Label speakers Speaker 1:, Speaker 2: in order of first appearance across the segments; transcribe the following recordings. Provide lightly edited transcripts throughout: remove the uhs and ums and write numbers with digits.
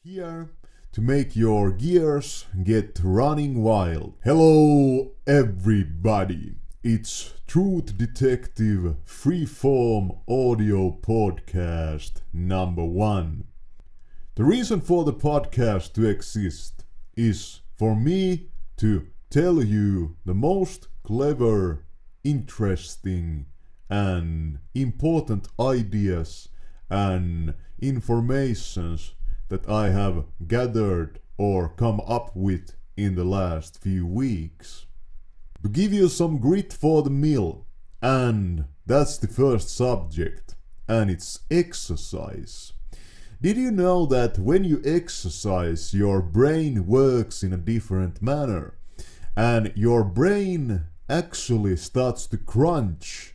Speaker 1: Here to make your gears get running wild. Hello everybody, it's Truth Detective Freeform Audio Podcast number 1. The reason for the podcast to exist is for me to tell you the most clever, interesting and important ideas and informations that I have gathered or come up with in the last few weeks. To give you some grit for the meal, and that's the first subject, and it's exercise. Did you know that when you exercise, your brain works in a different manner, and your brain actually starts to crunch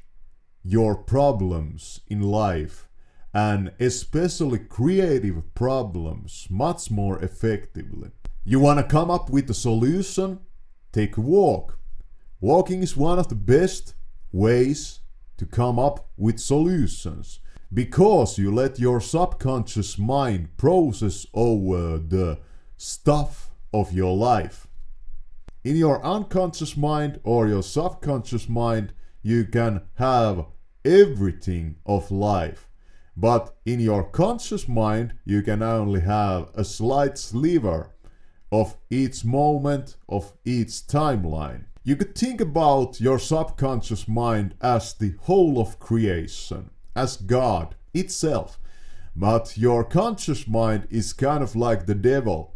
Speaker 1: your problems in life, and especially creative problems, much more effectively. You wanna come up with a solution? Take a walk. Walking is one of the best ways to come up with solutions, because you let your subconscious mind process over the stuff of your life. In your unconscious mind or your subconscious mind, you can have everything of life. But in your conscious mind, you can only have a slight sliver of each moment of each timeline. You could think about your subconscious mind as the whole of creation, as God itself. But your conscious mind is kind of like the devil.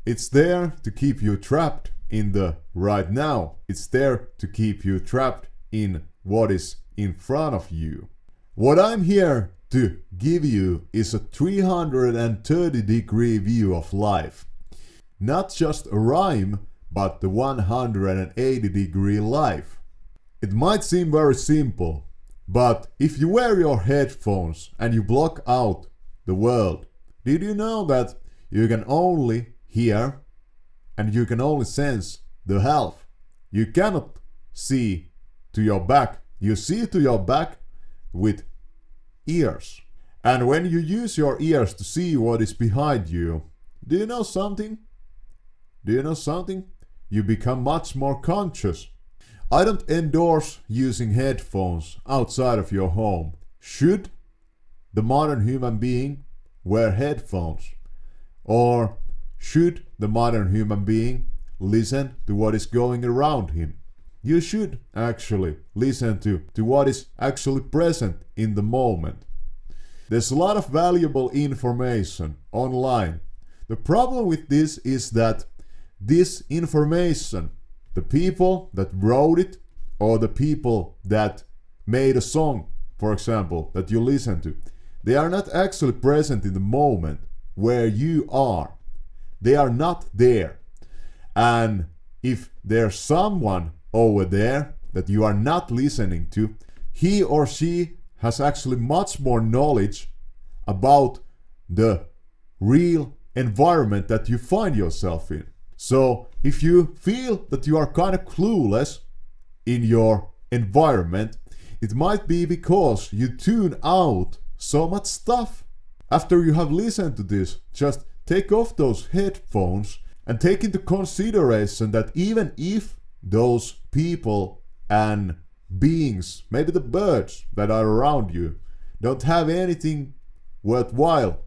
Speaker 1: It's there to keep you trapped in the right now. It's there to keep you trapped in what is in front of you. What I'm here to give you is a 330-degree view of life. Not just a rhyme, but the 180-degree life. It might seem very simple, but if you wear your headphones and you block out the world, did you know that you can only hear and you can only sense the half? You cannot see to your back. You see to your back with ears. And when you use your ears to see what is behind you, do you know something? You become much more conscious. I don't endorse using headphones outside of your home. Should the modern human being wear headphones? Or should the modern human being listen to what is going around him? You should actually listen to what is actually present in the moment. There's a lot of valuable information online. The problem with this is that this information, the people that wrote it or the people that made a song, for example, that you listen to, they are not actually present in the moment where you are. They are not there. And if there's someone over there that you are not listening to, he or she has actually much more knowledge about the real environment that you find yourself in. So if you feel that you are kind of clueless in your environment, it might be because you tune out so much stuff. After you have listened to this, just take off those headphones and take into consideration that even if those people and beings, maybe the birds that are around you, don't have anything worthwhile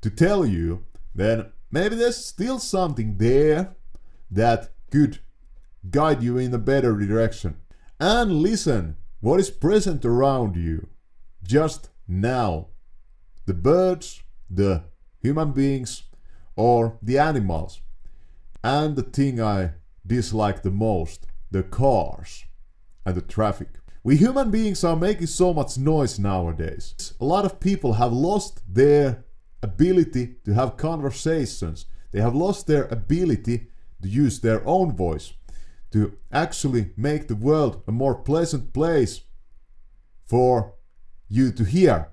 Speaker 1: to tell you, then maybe there's still something there that could guide you in a better direction. And listen what is present around you just now. The birds, the human beings, or the animals. And the thing I dislike the most, the cars and the traffic. We human beings are making so much noise nowadays. A lot of people have lost their ability to have conversations. They have lost their ability to use their own voice, to actually make the world a more pleasant place for you to hear.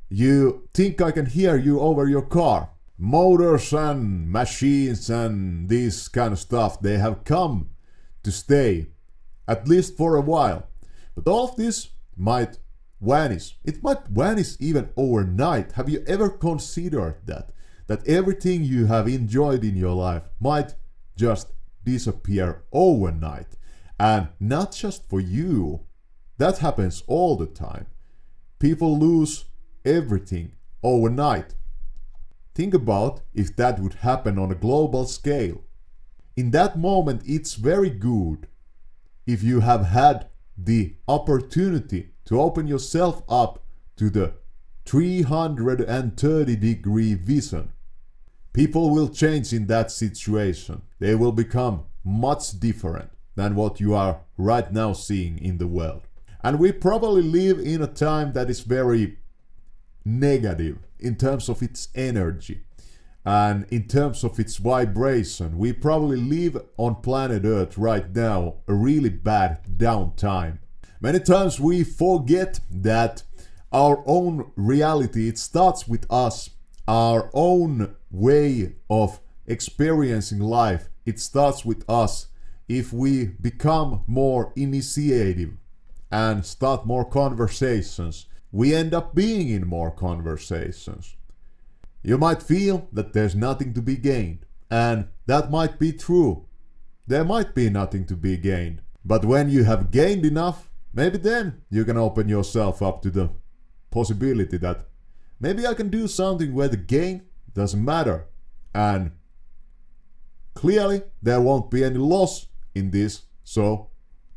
Speaker 1: You think I can hear you over your car. Motors and machines and this kind of stuff, they have come to stay, at least for a while. But all of this might vanish. It might vanish even overnight. Have you ever considered that? that everything you have enjoyed in your life might just disappear overnight. And not just for you. That happens all the time. People lose everything overnight. Think about if that would happen on a global scale. In that moment, it's very good if you have had the opportunity to open yourself up to the 330-degree vision. People will change in that situation. They will become much different than what you are right now seeing in the world. And we probably live in a time that is very negative in terms of its energy and in terms of its vibration. We probably live on planet Earth right now a really bad downtime. Many times we forget that our own reality, it starts with us. Our own way of experiencing life, it starts with us. If we become more initiative and start more conversations, we end up being in more conversations. You might feel that there's nothing to be gained, and that might be true. There might be nothing to be gained. But when you have gained enough, maybe then you can open yourself up to the possibility that maybe I can do something where the gain doesn't matter. And clearly there won't be any loss in this, so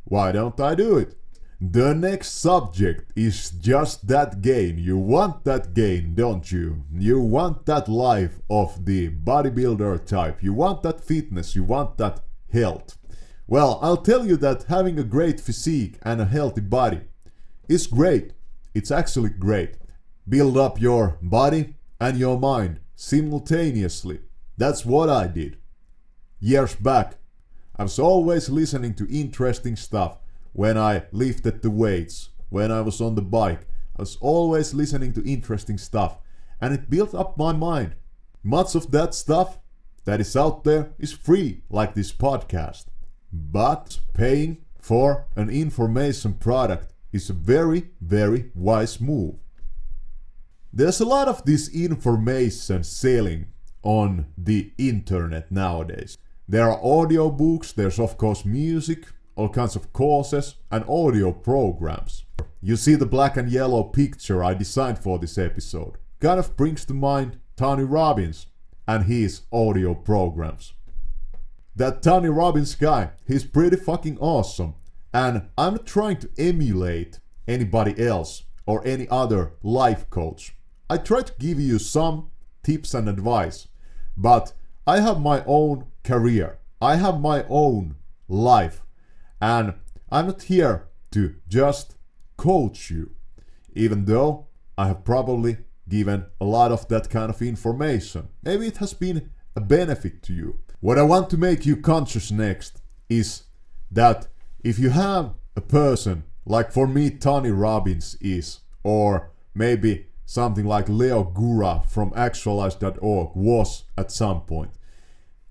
Speaker 1: why don't I do it? The next subject is just that gain. You want that gain, don't you? You want that life of the bodybuilder type. You want that fitness, you want that health. Well, I'll tell you that having a great physique and a healthy body is great. It's actually great. Build up your body and your mind simultaneously. That's what I did. Years back, I was always listening to interesting stuff when I lifted the weights, when I was on the bike. I was always listening to interesting stuff, and it built up my mind. Much of that stuff that is out there is free, like this podcast. But paying for an information product is a very, very wise move. There's a lot of this information selling on the internet nowadays. There are audiobooks, there's of course music, all kinds of courses and audio programs. You see the black and yellow picture I designed for this episode. Kind of brings to mind Tony Robbins and his audio programs. That Tony Robbins guy, he's pretty fucking awesome. And I'm not trying to emulate anybody else or any other life coach. I try to give you some tips and advice, but I have my own career. I have my own life. And I'm not here to just coach you, even though I have probably given a lot of that kind of information. Maybe it has been a benefit to you. What I want to make you conscious next is that if you have a person, like for me Tony Robbins is, or maybe something like Leo Gura from ACTUALIZED.org was at some point,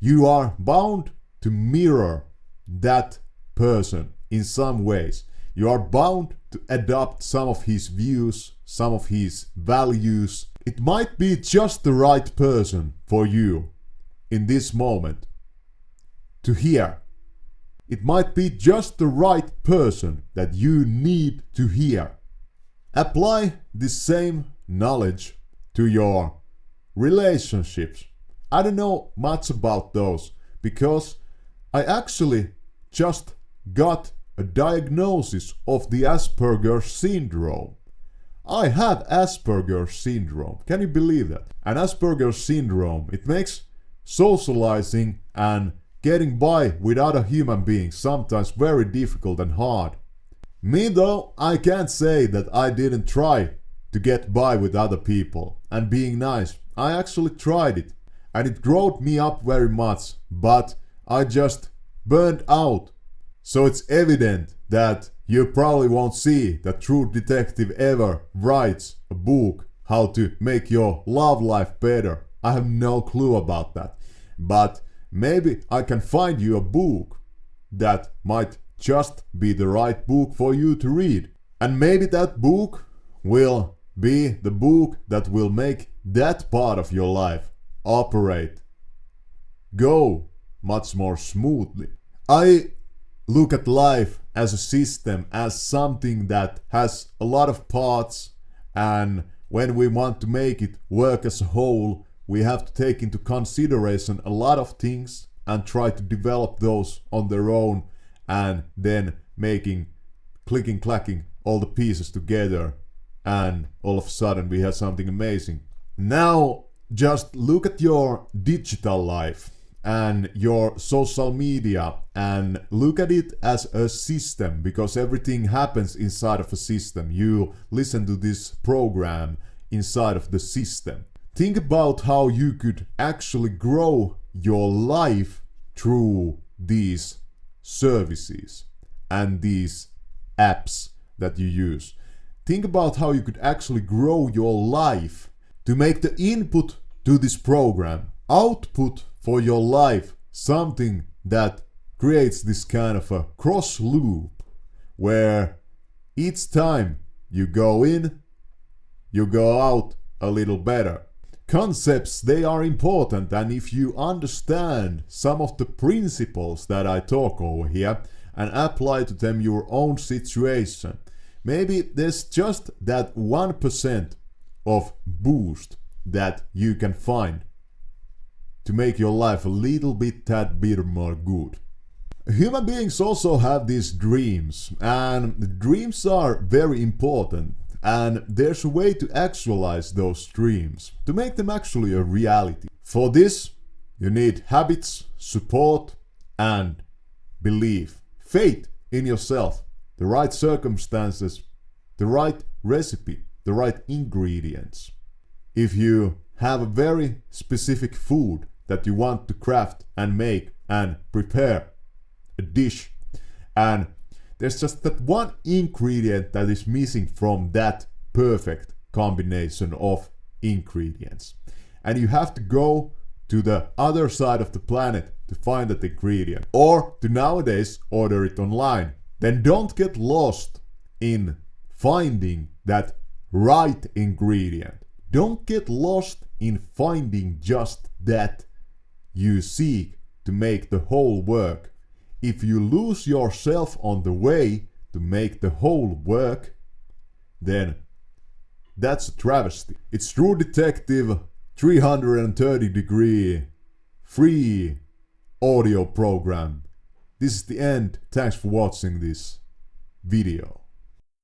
Speaker 1: you are bound to mirror that person in some ways. You are bound to adopt some of his views, some of his values. It might be just the right person for you in this moment to hear. It might be just the right person that you need to hear. Apply the same knowledge to your relationships. I don't know much about those because I actually just got a diagnosis of the Asperger's syndrome. I have Asperger's syndrome. Can you believe that? And Asperger's syndrome, it makes socializing and getting by with other human beings sometimes very difficult and hard. Me though, I can't say that I didn't try to get by with other people and being nice. I actually tried it and it growed me up very much, but I just burned out. So it's evident that you probably won't see that true detective ever writes a book how to make your love life better. I have no clue about that. But maybe I can find you a book that might just be the right book for you to read. And maybe that book will be the book that will make that part of your life operate, go much more smoothly. I look at life as a system, as something that has a lot of parts, and when we want to make it work as a whole, we have to take into consideration a lot of things and try to develop those on their own, and then clicking clacking all the pieces together, and all of a sudden we have something amazing. Now just look at your digital life and your social media and look at it as a system, because everything happens inside of a system. You listen to this program inside of the system. Think about how you could actually grow your life through these services and these apps that you use. Think about how you could actually grow your life to make the input to this program, output for your life, something that creates this kind of a cross loop where each time you go in, you go out a little better. Concepts, they are important, and if you understand some of the principles that I talk over here and apply to them your own situation, maybe there's just that 1% of boost that you can find to make your life a little bit that bit more good. Human beings also have these dreams, and dreams are very important, and there's a way to actualize those dreams, to make them actually a reality. For this, you need habits, support, and belief. Faith in yourself, the right circumstances, the right recipe, the right ingredients. If you have a very specific food that you want to craft and make and prepare a dish, and there's just that one ingredient that is missing from that perfect combination of ingredients, and you have to go to the other side of the planet to find that ingredient, or to nowadays order it online, then don't get lost in finding that right ingredient. Don't get lost in finding just that you seek to make the whole work. If you lose yourself on the way to make the whole work, then that's a travesty. It's True Detective 330-degree free audio program. This is the end. Thanks for watching this video.